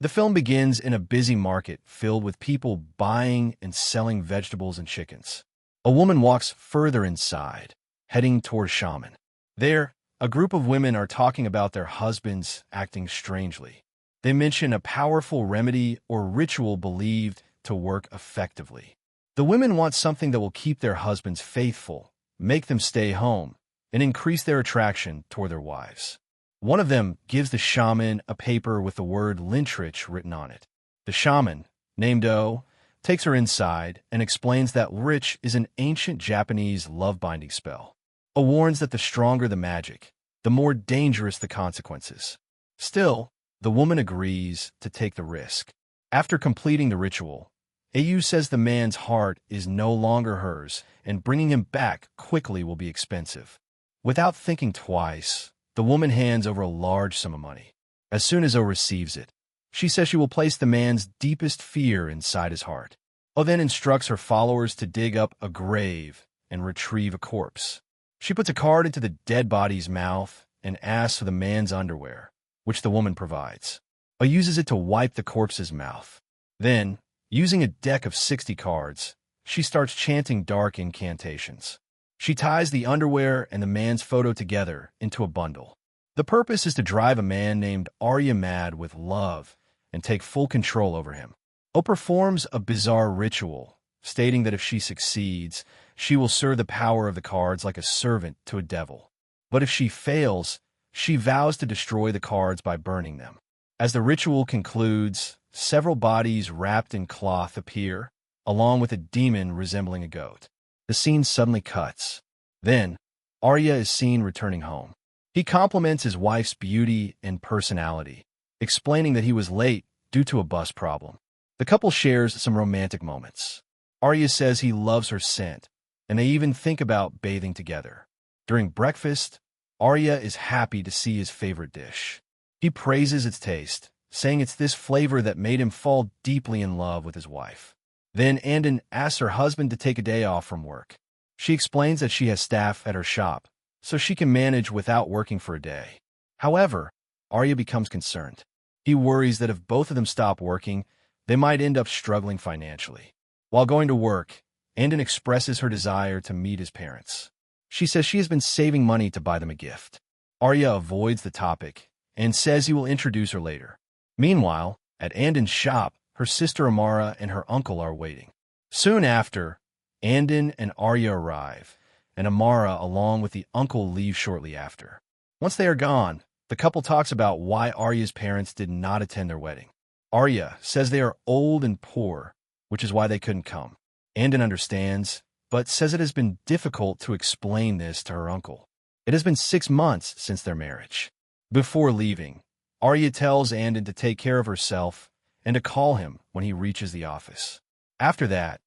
The film begins in a busy market filled with people buying and selling vegetables and chickens. A woman walks further inside, heading toward shaman. There, a group of women are talking about their husbands acting strangely. They mention a powerful remedy or ritual believed to work effectively. The women want something that will keep their husbands faithful, make them stay home, and increase their attraction toward their wives. One of them gives the shaman a paper with the word Lintrik written on it. The shaman, named O, takes her inside and explains that Lintrik is an ancient Japanese love-binding spell. O warns that the stronger the magic, the more dangerous the consequences. Still, the woman agrees to take the risk. After completing the ritual, AU says the man's heart is no longer hers, and bringing him back quickly will be expensive. Without thinking twice, the woman hands over a large sum of money. As soon as O receives it, she says she will place the man's deepest fear inside his heart. O then instructs her followers to dig up a grave and retrieve a corpse. She puts a card into the dead body's mouth and asks for the man's underwear, which the woman provides. O uses it to wipe the corpse's mouth. Then, using a deck of 60 cards, she starts chanting dark incantations. She ties the underwear and the man's photo together into a bundle. The purpose is to drive a man named Arya mad with love and take full control over him. O performs a bizarre ritual, stating that if she succeeds, she will serve the power of the cards like a servant to a devil. But if she fails, she vows to destroy the cards by burning them. As the ritual concludes, several bodies wrapped in cloth appear, along with a demon resembling a goat. The scene suddenly cuts. Then, Arya is seen returning home. He compliments his wife's beauty and personality, explaining that he was late due to a bus problem. The couple shares some romantic moments. Arya says he loves her scent, and they even think about bathing together. During breakfast, Arya is happy to see his favorite dish. He praises its taste, saying it's this flavor that made him fall deeply in love with his wife. Then Andon asks her husband to take a day off from work. She explains that she has staff at her shop, so she can manage without working for a day. However, Arya becomes concerned. He worries that if both of them stop working, they might end up struggling financially. While going to work, Andon expresses her desire to meet his parents. She says she has been saving money to buy them a gift. Arya avoids the topic and says he will introduce her later. Meanwhile, at Andon's shop, her sister Amara and her uncle are waiting. Soon after, Andon and Arya arrive, and Amara, along with the uncle, leave shortly after. Once they are gone, the couple talks about why Arya's parents did not attend their wedding. Arya says they are old and poor, which is why they couldn't come. Andon understands, but says it has been difficult to explain this to her uncle. It has been 6 months since their marriage. Before leaving, Arya tells Andon to take care of herself and to call him when he reaches the office. After that,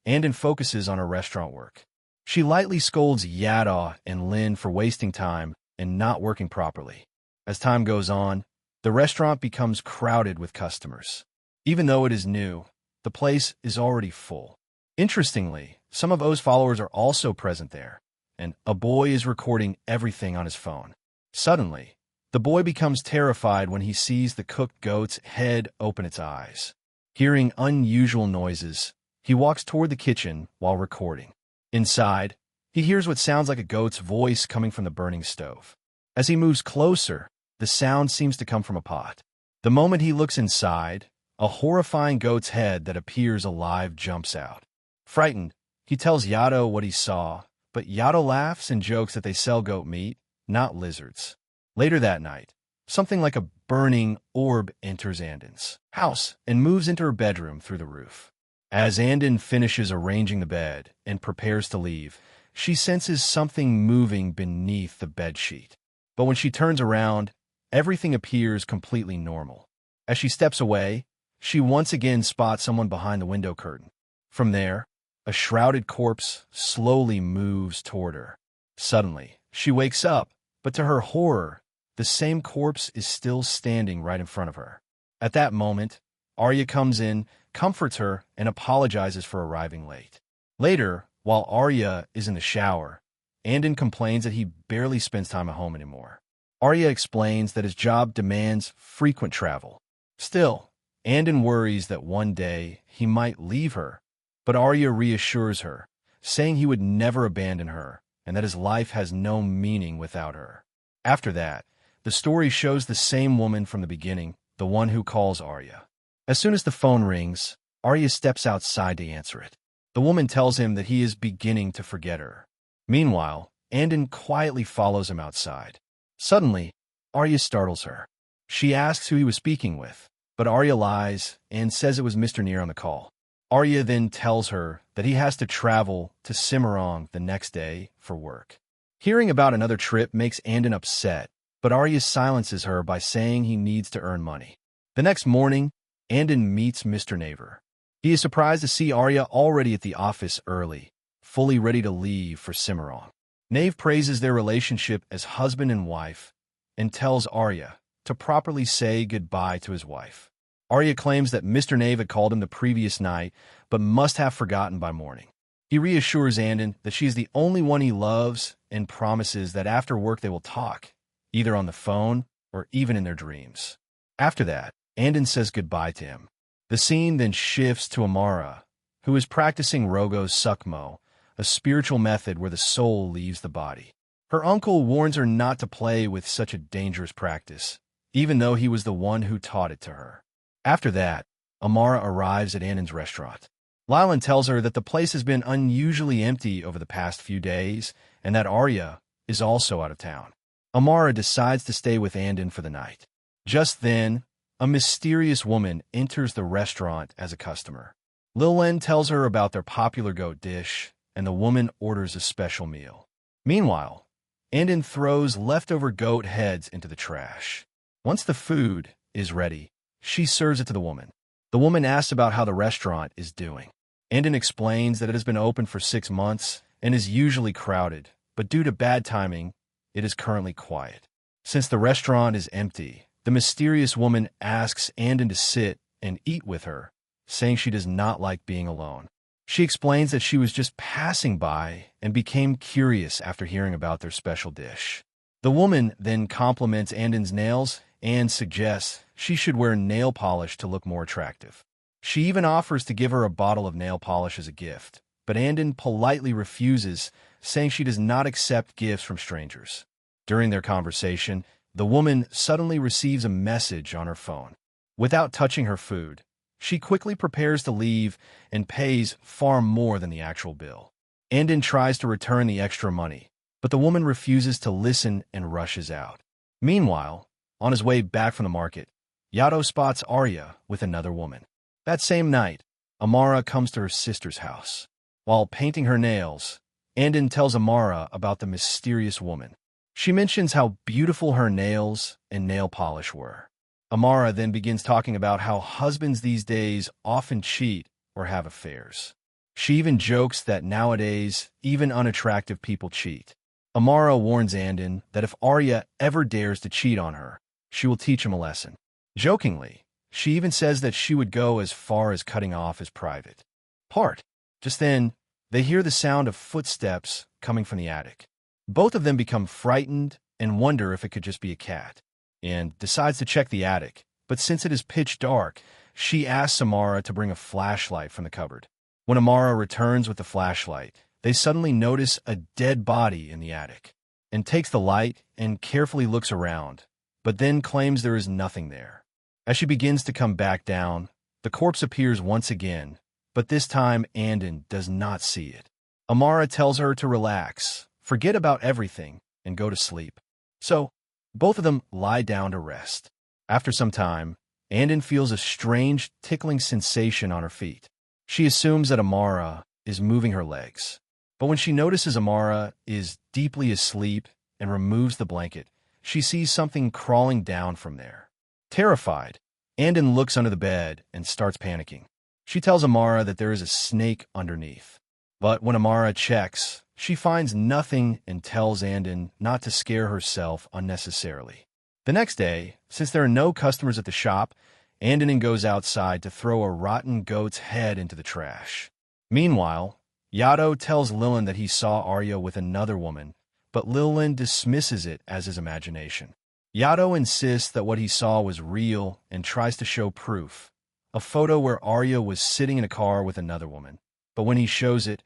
Andon focuses on her restaurant work. She lightly scolds Yada and Lin for wasting time and not working properly. As time goes on, the restaurant becomes crowded with customers. Even though it is new, the place is already full. Interestingly, some of O's followers are also present there, and a boy is recording everything on his phone. Suddenly, the boy becomes terrified when he sees the cooked goat's head open its eyes. Hearing unusual noises, he walks toward the kitchen while recording. Inside, he hears what sounds like a goat's voice coming from the burning stove. As he moves closer, the sound seems to come from a pot. The moment he looks inside, a horrifying goat's head that appears alive jumps out. Frightened, he tells Yato what he saw, but Yato laughs and jokes that they sell goat meat, not lizards. Later that night, something like a burning orb enters Andon's house and moves into her bedroom through the roof. As Andon finishes arranging the bed and prepares to leave, she senses something moving beneath the bedsheet. But when she turns around, everything appears completely normal. As she steps away, she once again spots someone behind the window curtain. From there, a shrouded corpse slowly moves toward her. Suddenly, she wakes up, but to her horror, the same corpse is still standing right in front of her. At that moment, Arya comes in, comforts her, and apologizes for arriving late. Later, while Arya is in the shower, Andon complains that he barely spends time at home anymore. Arya explains that his job demands frequent travel. Still, Andin worries that one day he might leave her, but Arya reassures her, saying he would never abandon her and that his life has no meaning without her. After that, the story shows the same woman from the beginning, the one who calls Arya. As soon as the phone rings, Arya steps outside to answer it. The woman tells him that he is beginning to forget her. Meanwhile, Andin quietly follows him outside. Suddenly, Arya startles her. She asks who he was speaking with, but Arya lies and says it was Mr. Near on the call. Arya then tells her that he has to travel to Cimarron the next day for work. Hearing about another trip makes Andin upset, but Arya silences her by saying he needs to earn money. The next morning, Andin meets Mr. Naver. He is surprised to see Arya already at the office early, fully ready to leave for Cimarron. Nave praises their relationship as husband and wife and tells Arya to properly say goodbye to his wife. Arya claims that Mr. Nave had called him the previous night, but must have forgotten by morning. He reassures Andin that she is the only one he loves and promises that after work they will talk, either on the phone or even in their dreams. After that, Andin says goodbye to him. The scene then shifts to Amara, who is practicing Rogo's Sukmo, a spiritual method where the soul leaves the body. Her uncle warns her not to play with such a dangerous practice, even though he was the one who taught it to her. After that, Amara arrives at Andin's restaurant. Lylan tells her that the place has been unusually empty over the past few days and that Arya is also out of town. Amara decides to stay with Andin for the night. Just then, a mysterious woman enters the restaurant as a customer. Lilwen tells her about their popular goat dish, and the woman orders a special meal. Meanwhile, Andin throws leftover goat heads into the trash. Once the food is ready, she serves it to the woman. The woman asks about how the restaurant is doing. Andin explains that it has been open for 6 months and is usually crowded, but due to bad timing, it is currently quiet. Since the restaurant is empty, the mysterious woman asks Andin to sit and eat with her, saying she does not like being alone. She explains that she was just passing by and became curious after hearing about their special dish. The woman then compliments Andin's nails and suggests she should wear nail polish to look more attractive. She even offers to give her a bottle of nail polish as a gift, but Andin politely refuses, saying she does not accept gifts from strangers. During their conversation, the woman suddenly receives a message on her phone. Without touching her food, she quickly prepares to leave and pays far more than the actual bill. Andin tries to return the extra money, but the woman refuses to listen and rushes out. Meanwhile, on his way back from the market, Yato spots Arya with another woman. That same night, Amara comes to her sister's house. While painting her nails, Andin tells Amara about the mysterious woman. She mentions how beautiful her nails and nail polish were. Amara then begins talking about how husbands these days often cheat or have affairs. She even jokes that nowadays, even unattractive people cheat. Amara warns Andin that if Arya ever dares to cheat on her, she will teach him a lesson. Jokingly, she even says that she would go as far as cutting off his private part. Just then, they hear the sound of footsteps coming from the attic. Both of them become frightened and wonder if it could just be a cat, and decides to check the attic, but since it is pitch dark, she asks Amara to bring a flashlight from the cupboard. When Amara returns with the flashlight, they suddenly notice a dead body in the attic, and takes the light and carefully looks around, but then claims there is nothing there. As she begins to come back down, the corpse appears once again, but this time Andin does not see it. Amara tells her to relax, forget about everything, and go to sleep. So, both of them lie down to rest. After some time, Andin feels a strange tickling sensation on her feet. She assumes that Amara is moving her legs. But when she notices Amara is deeply asleep and removes the blanket, she sees something crawling down from there. Terrified, Andin looks under the bed and starts panicking. She tells Amara that there is a snake underneath. But when Amara checks, she finds nothing and tells Andin not to scare herself unnecessarily. The next day, since there are no customers at the shop, Andin goes outside to throw a rotten goat's head into the trash. Meanwhile, Yato tells Lilin that he saw Arya with another woman, but Lilin dismisses it as his imagination. Yato insists that what he saw was real and tries to show proof, a photo where Arya was sitting in a car with another woman, but when he shows it,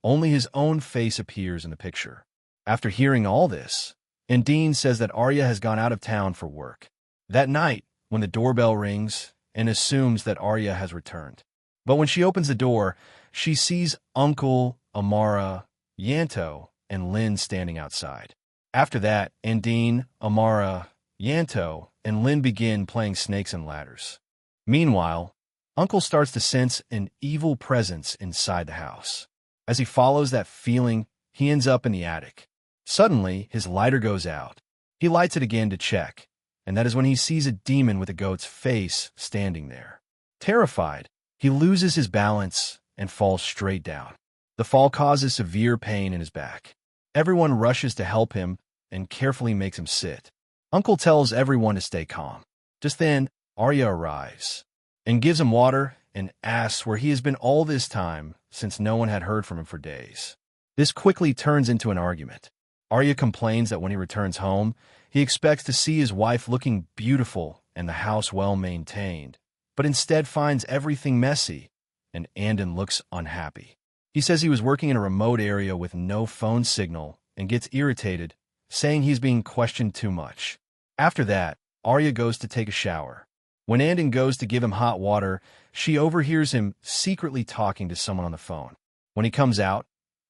only his own face appears in the picture. After hearing all this, Dean says that Arya has gone out of town for work. That night, when the doorbell rings, and assumes that Arya has returned. But when she opens the door, she sees Uncle, Amara, Yanto, and Lynn standing outside. After that, Dean, Amara, Yanto, and Lynn begin playing snakes and ladders. Meanwhile, Uncle starts to sense an evil presence inside the house. As he follows that feeling, he ends up in the attic. Suddenly, his lighter goes out. He lights it again to check, and that is when he sees a demon with a goat's face standing there. Terrified, he loses his balance and falls straight down. The fall causes severe pain in his back. Everyone rushes to help him and carefully makes him sit. Uncle tells everyone to stay calm. Just then, Arya arrives and gives him water and asks where he has been all this time since no one had heard from him for days. This quickly turns into an argument. Arya complains that when he returns home, he expects to see his wife looking beautiful and the house well-maintained, but instead finds everything messy, and Andon looks unhappy. He says he was working in a remote area with no phone signal and gets irritated, saying he's being questioned too much. After that, Arya goes to take a shower. When Andon goes to give him hot water, she overhears him secretly talking to someone on the phone. When he comes out,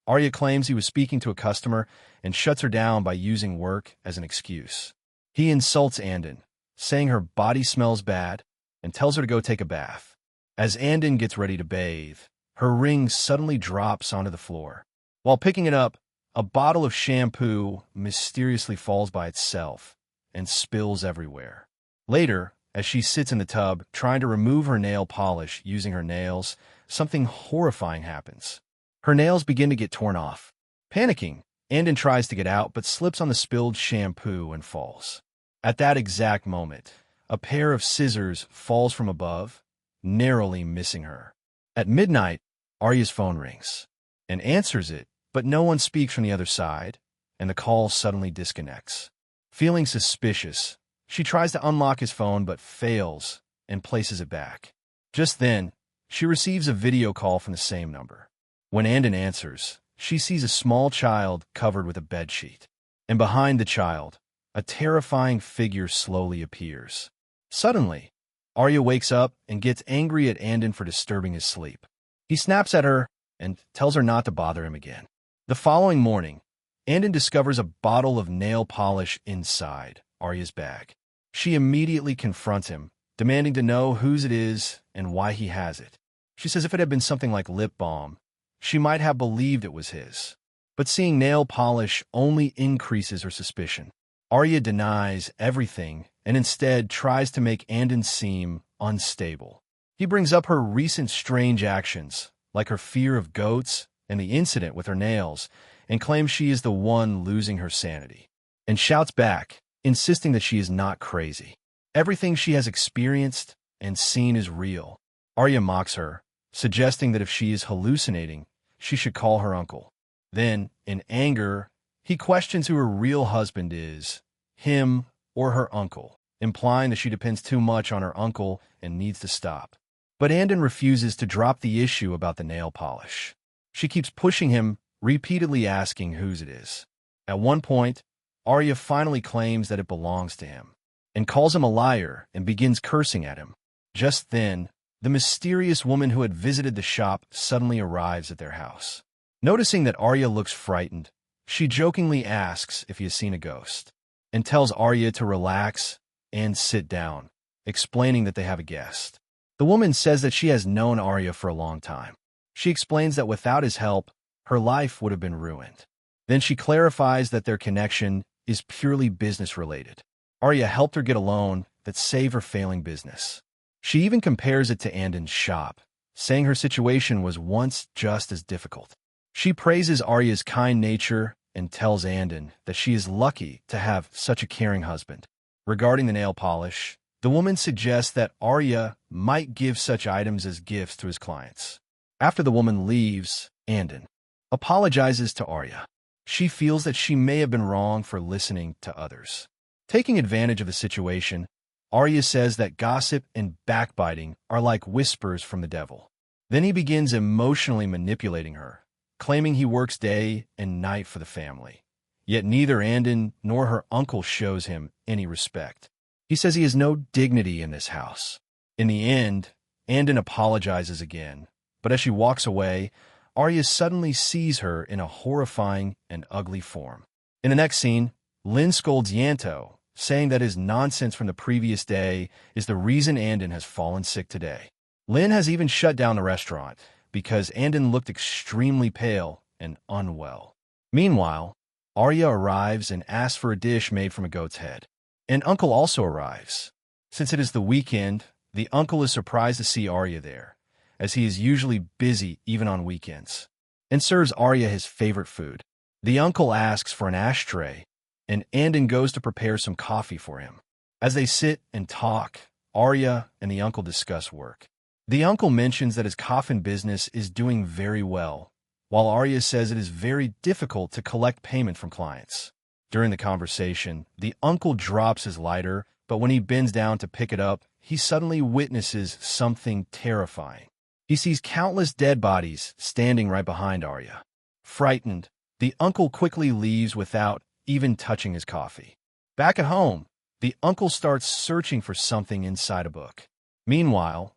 Arya claims he was speaking to a customer and shuts her down by using work as an excuse. He insults Andon, saying her body smells bad, and tells her to go take a bath. As Andon gets ready to bathe, her ring suddenly drops onto the floor. While picking it up, a bottle of shampoo mysteriously falls by itself and spills everywhere. Later, as she sits in the tub trying to remove her nail polish using her nails, something horrifying happens. Her nails begin to get torn off. Panicking, Andon tries to get out but slips on the spilled shampoo and falls. At that exact moment, a pair of scissors falls from above, narrowly missing her. At midnight, Arya's phone rings and answers it, but no one speaks from the other side, and the call suddenly disconnects. Feeling suspicious, she tries to unlock his phone but fails and places it back. Just then, she receives a video call from the same number. When Andon answers, she sees a small child covered with a bedsheet, and behind the child, a terrifying figure slowly appears. Suddenly, Arya wakes up and gets angry at Andon for disturbing his sleep. He snaps at her and tells her not to bother him again. The following morning, Andon discovers a bottle of nail polish inside Arya's bag. She immediately confronts him, demanding to know whose it is and why he has it. She says if it had been something like lip balm, she might have believed it was his. But seeing nail polish only increases her suspicion. Arya denies everything and instead tries to make Andon seem unstable. He brings up her recent strange actions, like her fear of goats and the incident with her nails, and claims she is the one losing her sanity, and shouts back, insisting that she is not crazy. Everything she has experienced and seen is real. Arya mocks her, suggesting that if she is hallucinating, she should call her uncle. Then, in anger, he questions who her real husband is, him or her uncle, implying that she depends too much on her uncle and needs to stop. But Andon refuses to drop the issue about the nail polish. She keeps pushing him, repeatedly asking whose it is. At one point, Arya finally claims that it belongs to him, and calls him a liar and begins cursing at him. Just then, the mysterious woman who had visited the shop suddenly arrives at their house. Noticing that Arya looks frightened, she jokingly asks if he has seen a ghost, and tells Arya to relax and sit down, explaining that they have a guest. The woman says that she has known Arya for a long time. She explains that without his help, her life would have been ruined. Then she clarifies that their connection is purely business-related. Arya helped her get a loan that saved her failing business. She even compares it to Andon's shop, saying her situation was once just as difficult. She praises Arya's kind nature and tells Andon that she is lucky to have such a caring husband. Regarding the nail polish, the woman suggests that Arya might give such items as gifts to his clients. After the woman leaves, Andon apologizes to Arya. She feels that she may have been wrong for listening to others. Taking advantage of the situation, Arya says that gossip and backbiting are like whispers from the devil. Then he begins emotionally manipulating her, claiming he works day and night for the family. Yet neither Andon nor her uncle shows him any respect. He says he has no dignity in this house. In the end, Andon apologizes again, but as she walks away, Arya suddenly sees her in a horrifying and ugly form. In the next scene, Lynn scolds Yanto, saying that his nonsense from the previous day is the reason Andon has fallen sick today. Lynn has even shut down the restaurant because Andon looked extremely pale and unwell. Meanwhile, Arya arrives and asks for a dish made from a goat's head. An uncle also arrives. Since it is the weekend, the uncle is surprised to see Arya there, as he is usually busy even on weekends, and serves Arya his favorite food. The uncle asks for an ashtray, and Andon goes to prepare some coffee for him. As they sit and talk, Arya and the uncle discuss work. The uncle mentions that his coffin business is doing very well, while Arya says it is very difficult to collect payment from clients. During the conversation, the uncle drops his lighter, but when he bends down to pick it up, he suddenly witnesses something terrifying. He sees countless dead bodies standing right behind Arya. Frightened, the uncle quickly leaves without even touching his coffee. Back at home, the uncle starts searching for something inside a book. Meanwhile,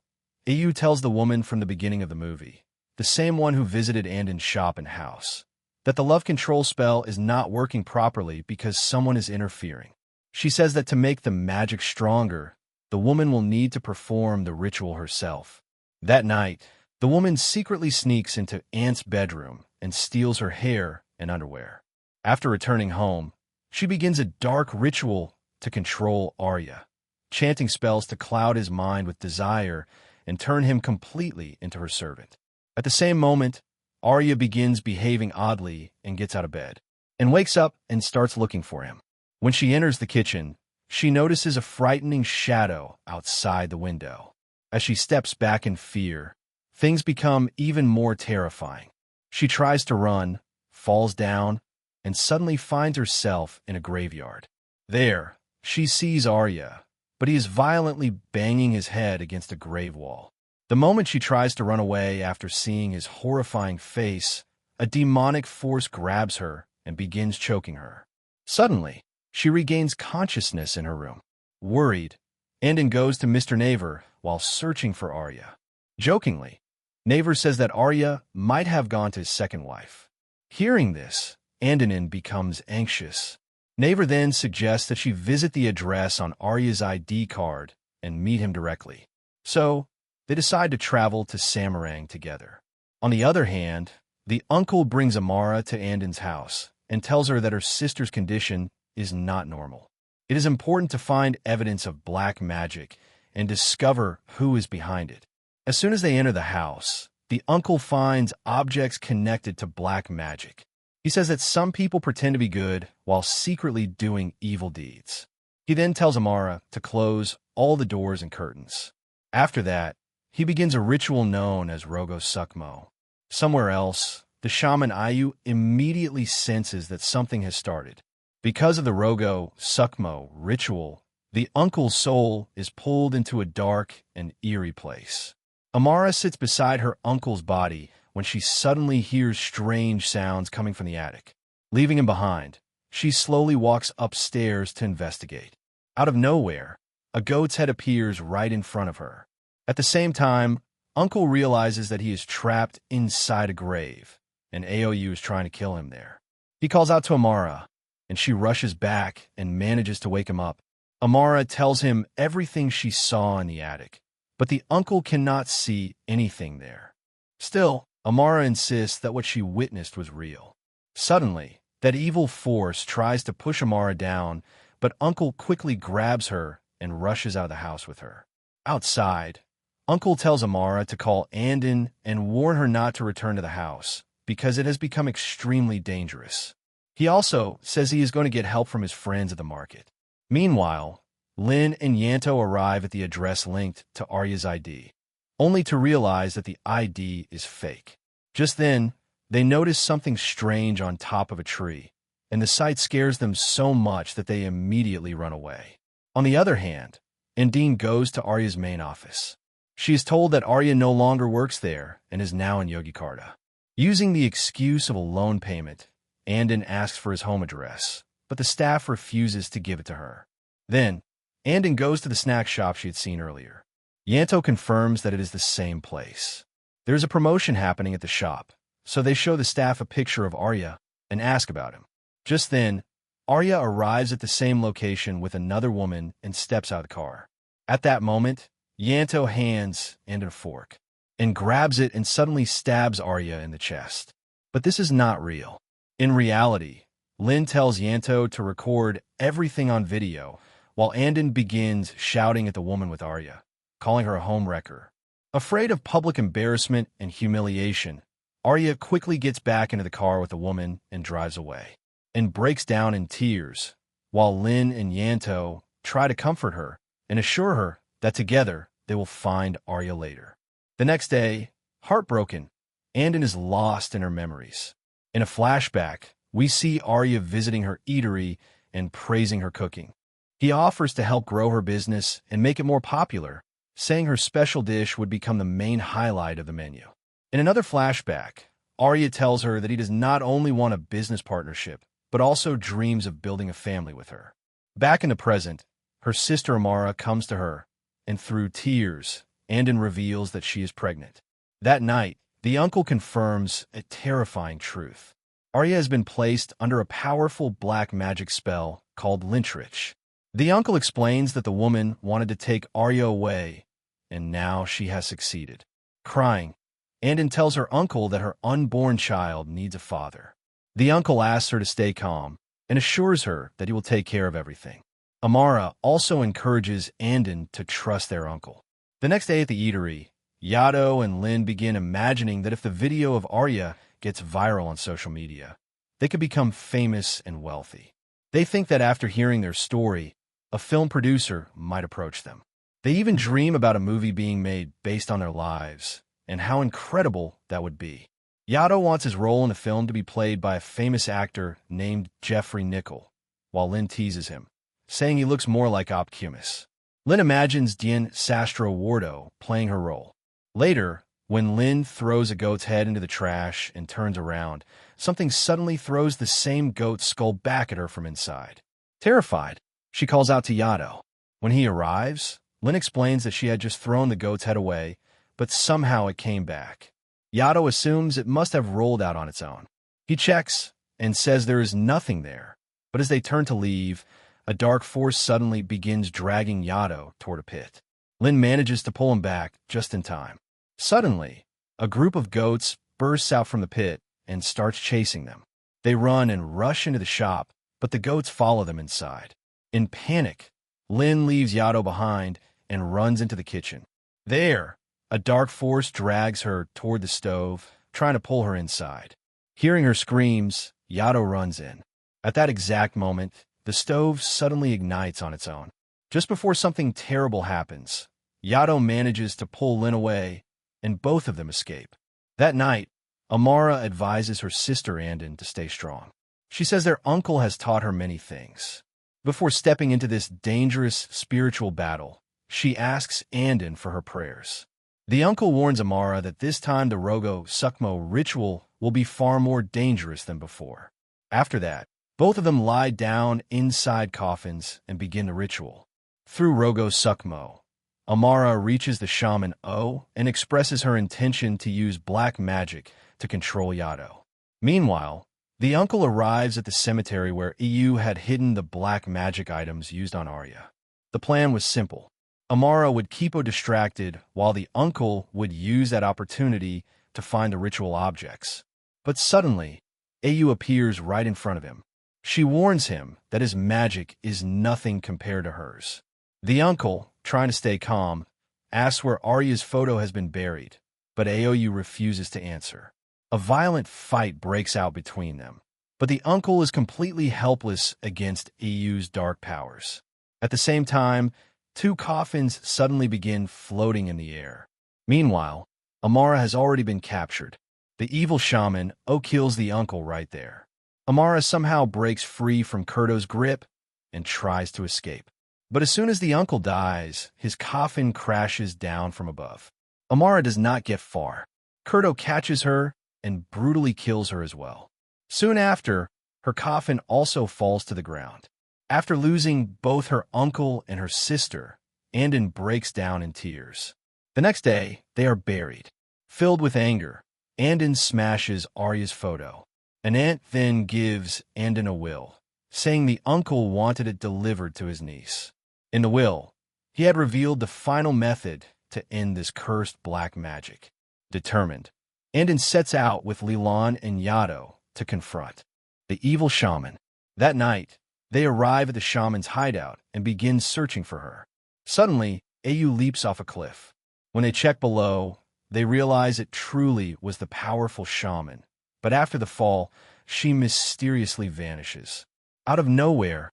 Ayu tells the woman from the beginning of the movie, the same one who visited Andon's shop and house, that the love control spell is not working properly because someone is interfering. She says that to make the magic stronger, the woman will need to perform the ritual herself. That night, the woman secretly sneaks into Ant's bedroom and steals her hair and underwear. After returning home, she begins a dark ritual to control Arya, chanting spells to cloud his mind with desire and turn him completely into her servant. At the same moment, Arya begins behaving oddly and gets out of bed, and wakes up and starts looking for him. When she enters the kitchen, she notices a frightening shadow outside the window. As she steps back in fear, things become even more terrifying. She tries to run, falls down, and suddenly finds herself in a graveyard. There, she sees Arya, but he is violently banging his head against a grave wall. The moment she tries to run away after seeing his horrifying face, a demonic force grabs her and begins choking her. Suddenly, she regains consciousness in her room. Worried, Andon goes to Mr. Naver while searching for Arya. Jokingly, Naver says that Arya might have gone to his second wife. Hearing this, Andon becomes anxious. Naver then suggests that she visit the address on Arya's ID card and meet him directly. So, they decide to travel to Samarang together. On the other hand, the uncle brings Amara to Andon's house and tells her that her sister's condition is not normal. It is important to find evidence of black magic and discover who is behind it. As soon as they enter the house, the uncle finds objects connected to black magic. He says that some people pretend to be good while secretly doing evil deeds. He then tells Amara to close all the doors and curtains. After that, he begins a ritual known as Rogo Sukmo. Somewhere else, the shaman Ayu immediately senses that something has started. Because of the Rogo Sukmo ritual, the uncle's soul is pulled into a dark and eerie place. Amara sits beside her uncle's body when she suddenly hears strange sounds coming from the attic. Leaving him behind, she slowly walks upstairs to investigate. Out of nowhere, a goat's head appears right in front of her. At the same time, Uncle realizes that he is trapped inside a grave, and Aoyu is trying to kill him there. He calls out to Amara, and she rushes back and manages to wake him up. Amara tells him everything she saw in the attic, but the uncle cannot see anything there. Still, Amara insists that what she witnessed was real. Suddenly, that evil force tries to push Amara down, but Uncle quickly grabs her and rushes out of the house with her. Outside, Uncle tells Amara to call Andon and warn her not to return to the house, because it has become extremely dangerous. He also says he is going to get help from his friends at the market. Meanwhile, Lin and Yanto arrive at the address linked to Arya's ID, only to realize that the ID is fake. Just then, they notice something strange on top of a tree, and the sight scares them so much that they immediately run away. On the other hand, and Dean goes to Arya's main office. She is told that Arya no longer works there and is now in Yogyakarta. Using the excuse of a loan payment, Andon asks for his home address, but the staff refuses to give it to her. Then, Andon goes to the snack shop she had seen earlier. Yanto confirms that it is the same place. There is a promotion happening at the shop, so they show the staff a picture of Arya and ask about him. Just then, Arya arrives at the same location with another woman and steps out of the car. At that moment, Yanto hands Andon a fork and grabs it and suddenly stabs Arya in the chest. But this is not real. In reality, Lin tells Yanto to record everything on video, while Andon begins shouting at the woman with Arya, calling her a homewrecker. Afraid of public embarrassment and humiliation, Arya quickly gets back into the car with the woman and drives away, and breaks down in tears, while Lin and Yanto try to comfort her and assure her that together they will find Arya later. The next day, heartbroken, Andon is lost in her memories. In a flashback, we see Arya visiting her eatery and praising her cooking. He offers to help grow her business and make it more popular, saying her special dish would become the main highlight of the menu. In another flashback, Arya tells her that he does not only want a business partnership, but also dreams of building a family with her. Back in the present, her sister Amara comes to her, and through tears, Andon reveals that she is pregnant. That night, the uncle confirms a terrifying truth. Arya has been placed under a powerful black magic spell called Lintrik. The uncle explains that the woman wanted to take Arya away, and now she has succeeded. Crying, Andon tells her uncle that her unborn child needs a father. The uncle asks her to stay calm and assures her that he will take care of everything. Amara also encourages Andon to trust their uncle. The next day at the eatery, Yato and Lin begin imagining that if the video of Arya gets viral on social media, they could become famous and wealthy. They think that after hearing their story, a film producer might approach them. They even dream about a movie being made based on their lives, and how incredible that would be. Yato wants his role in the film to be played by a famous actor named Jeffrey Nickel, while Lin teases him, saying he looks more like Optimus. Lin imagines Dian Sastro Wardo playing her role. Later, when Lin throws a goat's head into the trash and turns around, something suddenly throws the same goat's skull back at her from inside. Terrified, she calls out to Yato. When he arrives, Lin explains that she had just thrown the goat's head away, but somehow it came back. Yato assumes it must have rolled out on its own. He checks and says there is nothing there, but as they turn to leave, a dark force suddenly begins dragging Yato toward a pit. Lin manages to pull him back just in time. Suddenly, a group of goats bursts out from the pit and starts chasing them. They run and rush into the shop, but the goats follow them inside. In panic, Lin leaves Yato behind and runs into the kitchen. There, a dark force drags her toward the stove, trying to pull her inside. Hearing her screams, Yato runs in. At that exact moment, the stove suddenly ignites on its own. Just before something terrible happens, Yato manages to pull Lin away, and both of them escape. That night, Amara advises her sister Andon to stay strong. She says their uncle has taught her many things. Before stepping into this dangerous spiritual battle, she asks Andon for her prayers. The uncle warns Amara that this time the Rogo Sukmo ritual will be far more dangerous than before. After that, both of them lie down inside coffins and begin the ritual. Through Rogo Sukmo, Amara reaches the shaman O and expresses her intention to use black magic to control Yato. Meanwhile, the uncle arrives at the cemetery where EU had hidden the black magic items used on Arya. The plan was simple. Amara would keep O distracted while the uncle would use that opportunity to find the ritual objects. But suddenly, EU appears right in front of him. She warns him that his magic is nothing compared to hers. The uncle, trying to stay calm, asks where Arya's photo has been buried, but Aoyu refuses to answer. A violent fight breaks out between them, but the uncle is completely helpless against EU's dark powers. At the same time, two coffins suddenly begin floating in the air. Meanwhile, Amara has already been captured. The evil shaman O kills the uncle right there. Amara somehow breaks free from Kurto's grip and tries to escape. But as soon as the uncle dies, his coffin crashes down from above. Amara does not get far. Kurto catches her and brutally kills her as well. Soon after, her coffin also falls to the ground. After losing both her uncle and her sister, Andon breaks down in tears. The next day, they are buried. Filled with anger, Andon smashes Arya's photo. An aunt then gives Andon a will, saying the uncle wanted it delivered to his niece. In the will, he had revealed the final method to end this cursed black magic. Determined, Andon sets out with Leland and Yato to confront the evil shaman. That night, they arrive at the shaman's hideout and begin searching for her. Suddenly, Au leaps off a cliff. When they check below, they realize it truly was the powerful shaman. But after the fall, she mysteriously vanishes. Out of nowhere,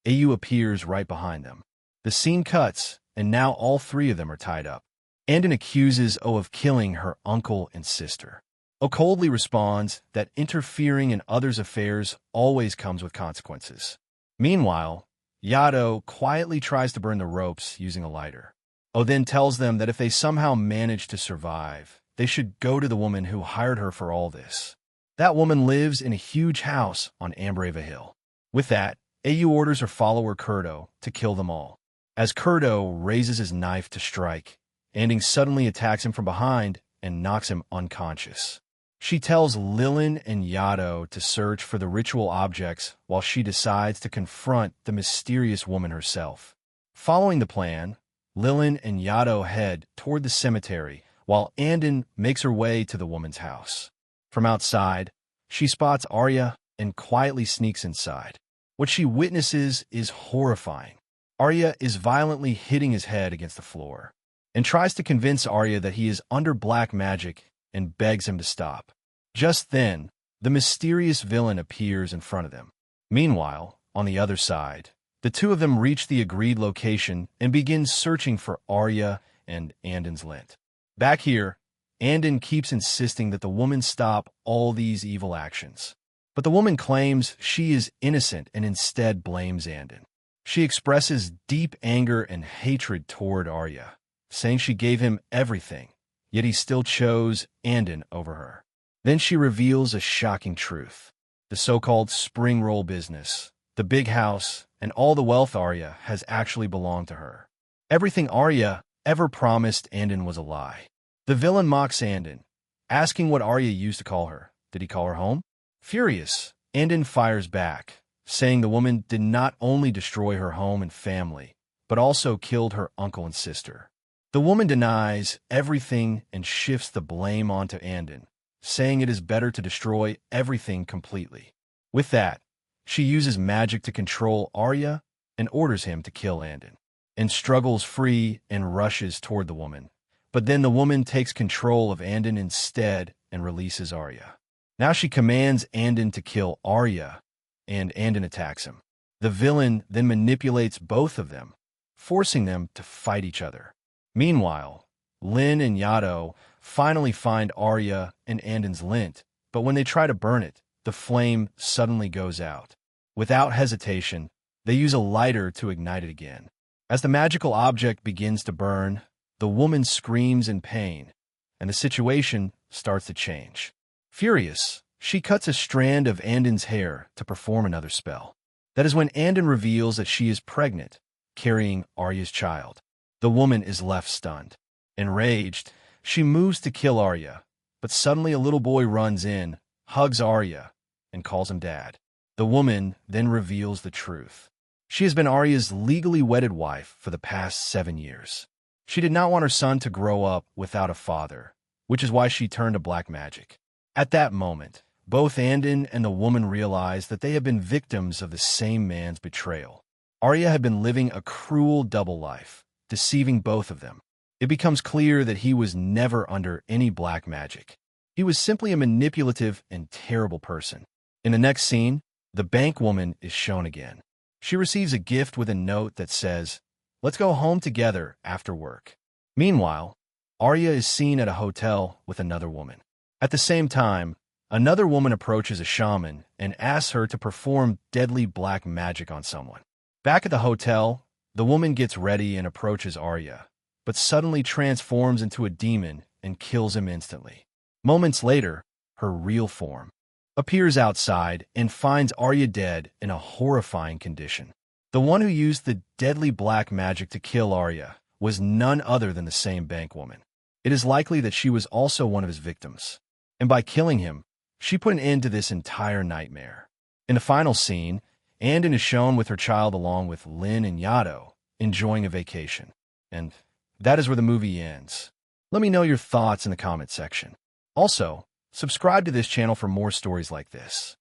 Au appears right behind them. The scene cuts, and now all three of them are tied up. Andon accuses O of killing her uncle and sister. O coldly responds that interfering in others' affairs always comes with consequences. Meanwhile, Yato quietly tries to burn the ropes using a lighter. O then tells them that if they somehow manage to survive, they should go to the woman who hired her for all this. That woman lives in a huge house on Ambreva Hill. With that, Au orders her follower Kurto to kill them all. As Kurto raises his knife to strike, Anding suddenly attacks him from behind and knocks him unconscious. She tells Lilin and Yato to search for the ritual objects while she decides to confront the mysterious woman herself. Following the plan, Lilin and Yato head toward the cemetery while Andon makes her way to the woman's house. From outside, she spots Arya and quietly sneaks inside. What she witnesses is horrifying. Arya is violently hitting his head against the floor and tries to convince Arya that he is under black magic and begs him to stop. Just then, the mysterious villain appears in front of them. Meanwhile, on the other side, the two of them reach the agreed location and begin searching for Arya and Andon's lint. Back here, Andon keeps insisting that the woman stop all these evil actions. But the woman claims she is innocent and instead blames Andon. She expresses deep anger and hatred toward Arya, saying she gave him everything, yet he still chose Andon over her. Then she reveals a shocking truth. The so-called spring roll business, the big house, and all the wealth Arya has actually belonged to her. Everything Arya ever promised Andon was a lie. The villain mocks Andon, asking what Arya used to call her. Did he call her home? Furious, Andon fires back, saying the woman did not only destroy her home and family, but also killed her uncle and sister. The woman denies everything and shifts the blame onto Andon, saying it is better to destroy everything completely. With that, she uses magic to control Arya and orders him to kill Andon, and struggles free and rushes toward the woman. But then the woman takes control of Andon instead and releases Arya. Now she commands Andon to kill Arya, and Andon attacks him. The villain then manipulates both of them, forcing them to fight each other. Meanwhile, Lin and Yato finally find Arya and Andon's lint, but when they try to burn it, the flame suddenly goes out. Without hesitation, they use a lighter to ignite it again. As the magical object begins to burn, the woman screams in pain, and the situation starts to change. Furious, she cuts a strand of Andon's hair to perform another spell. That is when Andon reveals that she is pregnant, carrying Arya's child. The woman is left stunned. Enraged, she moves to kill Arya, but suddenly a little boy runs in, hugs Arya, and calls him Dad. The woman then reveals the truth. She has been Arya's legally wedded wife for the past 7 years. She did not want her son to grow up without a father, which is why she turned to black magic. At that moment, both Andon and the woman realized that they had been victims of the same man's betrayal. Arya had been living a cruel double life, deceiving both of them. It becomes clear that he was never under any black magic. He was simply a manipulative and terrible person. In the next scene, the bank woman is shown again. She receives a gift with a note that says, "Let's go home together after work." Meanwhile, Arya is seen at a hotel with another woman. At the same time, another woman approaches a shaman and asks her to perform deadly black magic on someone. Back at the hotel, The woman gets ready and approaches Arya, but suddenly transforms into a demon and kills him instantly. Moments later, her real form appears outside and finds Arya dead in a horrifying condition. The one who used the deadly black magic to kill Arya was none other than the same bank woman. It is likely that she was also one of his victims, and by killing him, she put an end to this entire nightmare. In the final scene, Andon is shown with her child along with Lynn and Yato, enjoying a vacation. And that is where the movie ends. Let me know your thoughts in the comment section. Also, subscribe to this channel for more stories like this.